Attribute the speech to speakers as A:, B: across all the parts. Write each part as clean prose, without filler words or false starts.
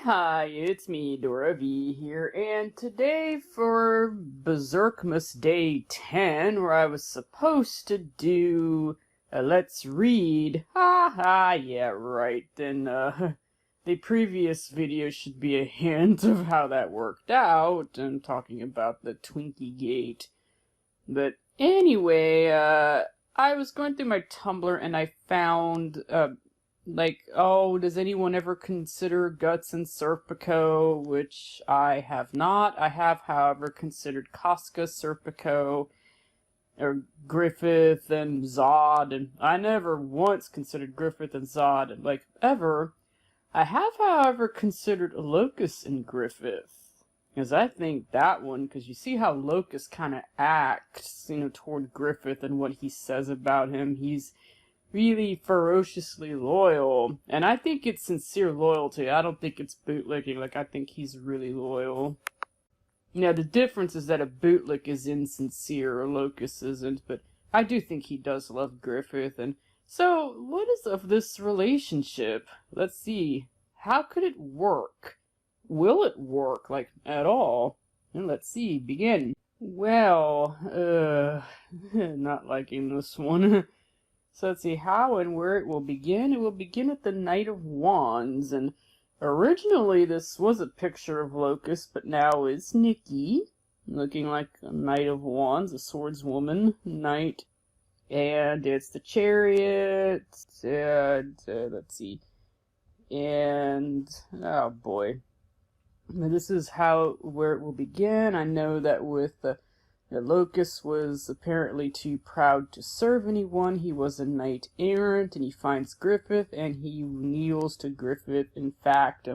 A: Hi, it's me, Dora V here, and today for Berserkmas Day 10, where I was supposed to do a Let's Read. Yeah, right, then, the previous video should be a hint of how that worked out. I'm talking about the Twinkie Gate. But anyway, I was going through my Tumblr and I found, oh, does anyone ever consider Guts and Serpico? Which I have not. I have, however, considered Casca, Serpico, or Griffith and Zod, and I never once considered Griffith and Zod, ever. I have, however, considered Locus and Griffith, because I think that one, because you see how Locus kind of acts, toward Griffith and what he says about him. He's really ferociously loyal, and I think it's sincere loyalty. I don't think it's bootlicking. I think he's really loyal. The difference is that a bootlick is insincere, or Locus isn't, but I do think he does love Griffith. And so, what is of this relationship? Let's see. How could it work? Will it work, at all? And let's see. Begin. Well, not liking this one. So let's see how and where it will begin. It will begin at the Knight of Wands, and originally this was a picture of Locus, but now it's Nikki, looking like a Knight of Wands, a swordswoman knight, and it's the Chariot, and let's see, and oh boy, this is where it will begin. I know that with the Locus was apparently too proud to serve anyone. He was a knight errant, and he finds Griffith, and he kneels to Griffith. In fact,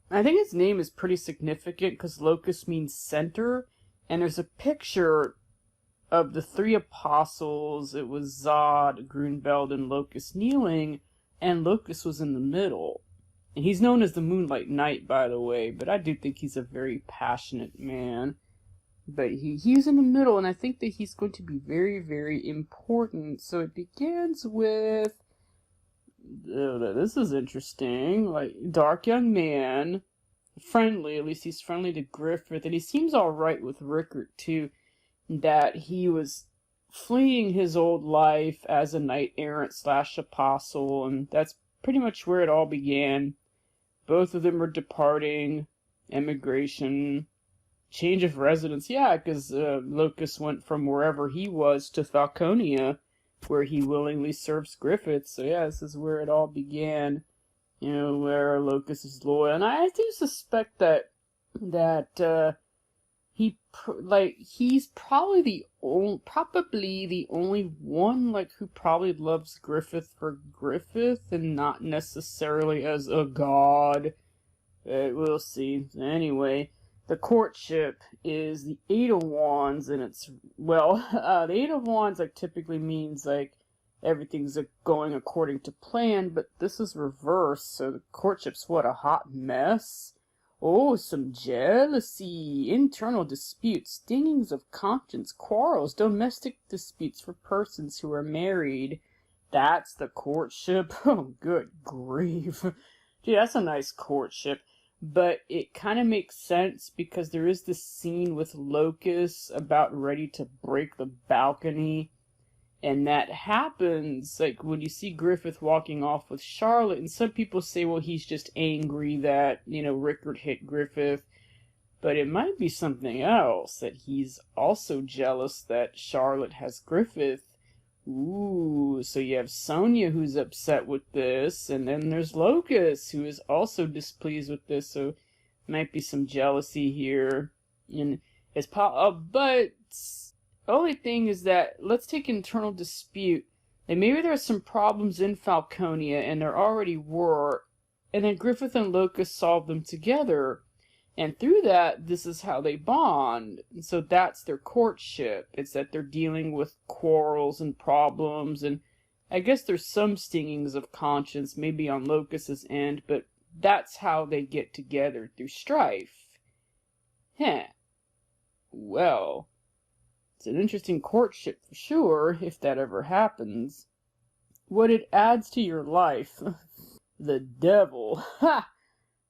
A: I think his name is pretty significant, because Locus means center, and there's a picture of the three apostles. It was Zod, Grunbeld, and Locus kneeling, and Locus was in the middle. And he's known as the Moonlight Knight, by the way, but I do think he's a very passionate man. But he's in the middle, and I think that he's going to be very, very important. So it begins with, this is interesting, dark young man, friendly, at least he's friendly to Griffith, and he seems alright with Rickert too, that he was fleeing his old life as a knight-errant / apostle, and that's pretty much where it all began. Both of them were departing, emigration, change of residence, yeah, because Locus went from wherever he was to Falconia, where he willingly serves Griffith. So yeah, this is where it all began, where Locus is loyal. And I do suspect that he's probably the only one who probably loves Griffith for Griffith, and not necessarily as a god. We'll see. Anyway, the courtship is the Eight of Wands, and it's, the Eight of Wands, typically means, everything's going according to plan, but this is reversed, so the courtship's, a hot mess? Oh, some jealousy, internal disputes, stingings of conscience, quarrels, domestic disputes for persons who are married. That's the courtship? Oh, good grief. Gee, that's a nice courtship. But it kind of makes sense, because there is this scene with Locus about ready to break the balcony, and that happens, when you see Griffith walking off with Charlotte, and some people say, well, he's just angry that, Rickert hit Griffith, but it might be something else, that he's also jealous that Charlotte has Griffith. Ooh, so you have Sonia who's upset with this, and then there's Locus who is also displeased with this, so might be some jealousy here. And it's but only thing is that, let's take internal dispute, and maybe there's some problems in Falconia, and there already were, and then Griffith and Locus solve them together. And through that, this is how they bond. And so that's their courtship. It's that they're dealing with quarrels and problems, and I guess there's some stingings of conscience, maybe on Locus's end, but that's how they get together, through strife. Well, it's an interesting courtship for sure, if that ever happens. What it adds to your life. The devil. Ha!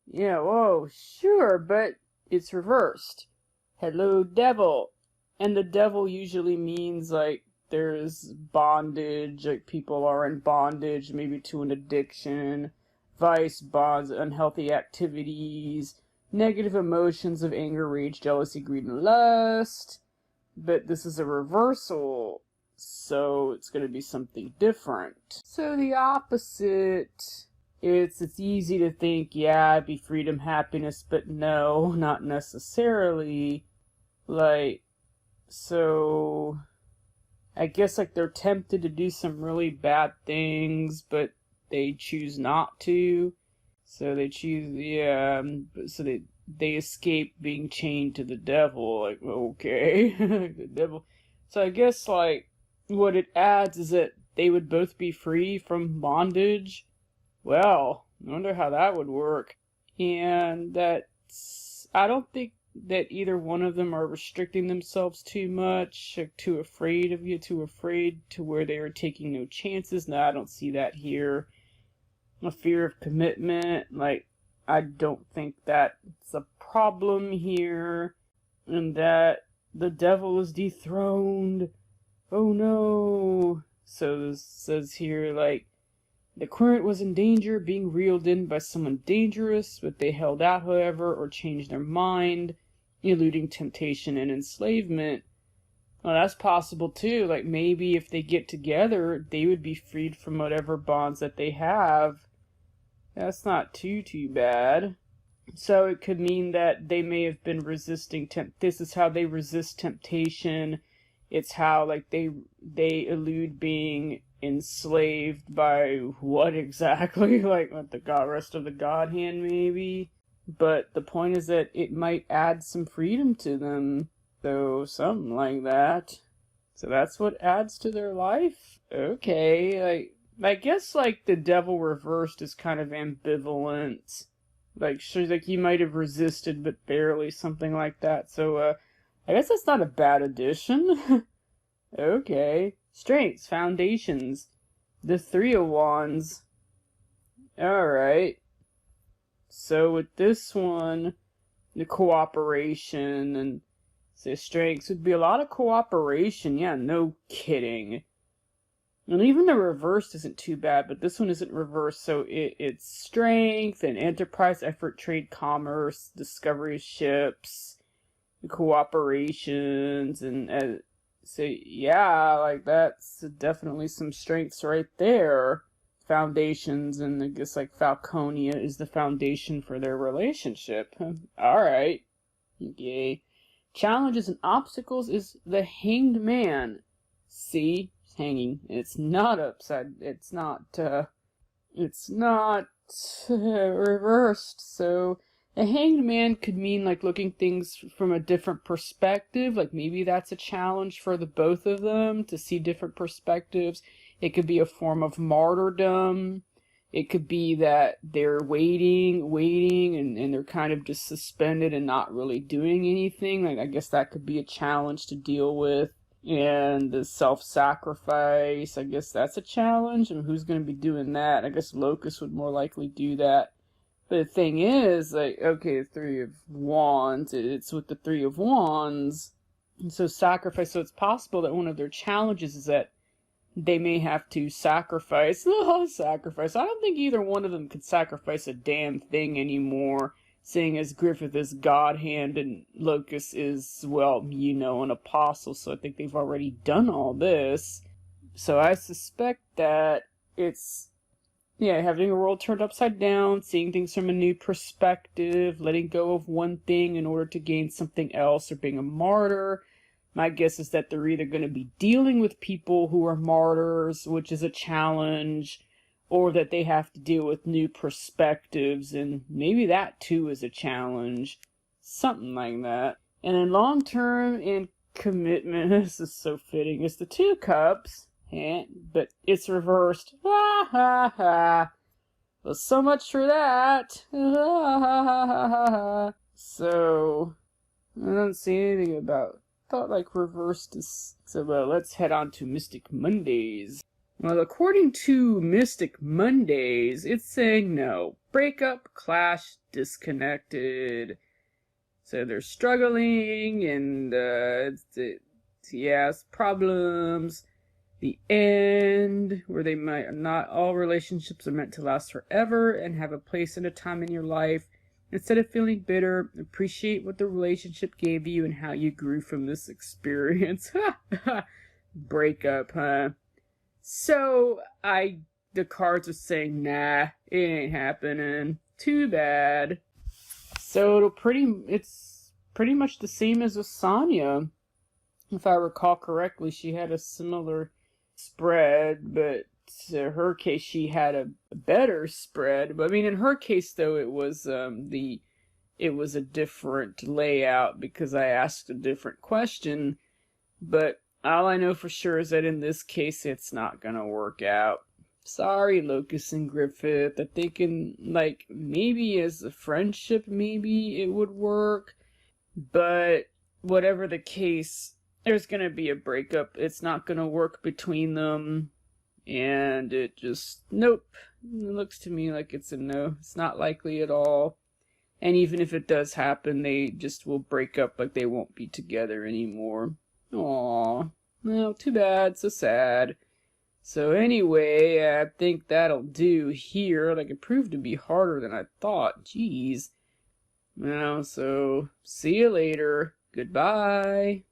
A: Yeah, whoa, sure, but it's reversed. Hello, devil. And the devil usually means like there's bondage, like people are in bondage, maybe to an addiction, vice, bonds, unhealthy activities, negative emotions of anger, rage, jealousy, greed, and lust. But this is a reversal, so it's going to be something different. So the opposite, it's easy to think, yeah, it'd be freedom, happiness, but no, not necessarily. Like, so I guess like they're tempted to do some really bad things, but they choose not to. So they choose, yeah, so they escape being chained to the devil. Like, okay, the devil. So I guess like what it adds is that they would both be free from bondage. Well, I wonder how that would work. And I don't think that either one of them are restricting themselves too much, or too afraid of you, too afraid to where they are taking no chances. No, I don't see that here. A fear of commitment, like, I don't think that's a problem here. And that the devil is dethroned. Oh no. So this says here, like, the current was in danger of being reeled in by someone dangerous, but they held out, however, or changed their mind, eluding temptation and enslavement. Well, that's possible too. Like, maybe if they get together, they would be freed from whatever bonds that they have. That's not too bad. So it could mean that they may have been resisting this is how they resist temptation. It's how, like, they elude being enslaved by what exactly? Like, what, the rest of the God Hand, maybe? But the point is that it might add some freedom to them. So, something like that. So that's what adds to their life? Okay, like, I guess, like, the devil reversed is kind of ambivalent. Like, sure, like, he might have resisted, but barely, something like that. So, I guess that's not a bad addition. Okay. Strengths, foundations. The Three of Wands. Alright. So, with this one, the cooperation and the strengths would be a lot of cooperation. Yeah, no kidding. And even the reverse isn't too bad, but this one isn't reversed, so it's strength and enterprise, effort, trade, commerce, discovery of ships, cooperations, and so yeah, like that's definitely some strengths right there. Foundations, and I guess like Falconia is the foundation for their relationship. Alright. Okay. Challenges and obstacles is the Hanged Man. See? Hanging. It's not upside. It's not reversed. So a hanged man could mean like looking things from a different perspective. Like maybe that's a challenge for the both of them to see different perspectives. It could be a form of martyrdom. It could be that they're waiting, and they're kind of just suspended and not really doing anything. Like I guess that could be a challenge to deal with. And the self-sacrifice, I guess that's a challenge. I mean, who's going to be doing that? I guess Locus would more likely do that. But the thing is, like, okay, the Three of Wands, it's with the Three of Wands. And so sacrifice, so it's possible that one of their challenges is that they may have to sacrifice. Oh, sacrifice. I don't think either one of them could sacrifice a damn thing anymore. Seeing as Griffith is God Hand and Locus is, well, you know, an apostle, so I think they've already done all this. So I suspect that it's, yeah, having a world turned upside down, seeing things from a new perspective, letting go of one thing in order to gain something else, or being a martyr. My guess is that they're either going to be dealing with people who are martyrs, which is a challenge, or that they have to deal with new perspectives, and maybe that too is a challenge. Something like that. And in long term and commitment, this is so fitting, it's the Two Cups, but it's reversed. Ha ha ha. Well, so much for that. Ha ha ha ha ha. So, I don't see anything about, I thought like reversed is, so let's head on to Mystic Mondays. Well, according to Mystic Mondays, it's saying no. Breakup, clash, disconnected. So they're struggling, and yes, problems. The end, where they might not all relationships are meant to last forever and have a place and a time in your life. Instead of feeling bitter, appreciate what the relationship gave you and how you grew from this experience. Breakup, huh? So the cards are saying, nah, it ain't happening. Too bad. So it's pretty much the same as with Sonya. If I recall correctly, she had a similar spread, but in her case she had a better spread. But I mean, in her case though, it was a different layout because I asked a different question. But all I know for sure is that in this case, it's not gonna work out. Sorry, Locus and Griffith. I'm thinking, like, maybe as a friendship, maybe it would work. But whatever the case, there's gonna be a breakup. It's not gonna work between them. And it just, nope. It looks to me like it's a no. It's not likely at all. And even if it does happen, they just will break up, like they won't be together anymore. Aww. Well, too bad. So sad. So anyway, I think that'll do here. Like, it proved to be harder than I thought. Jeez. Well, so see you later. Goodbye.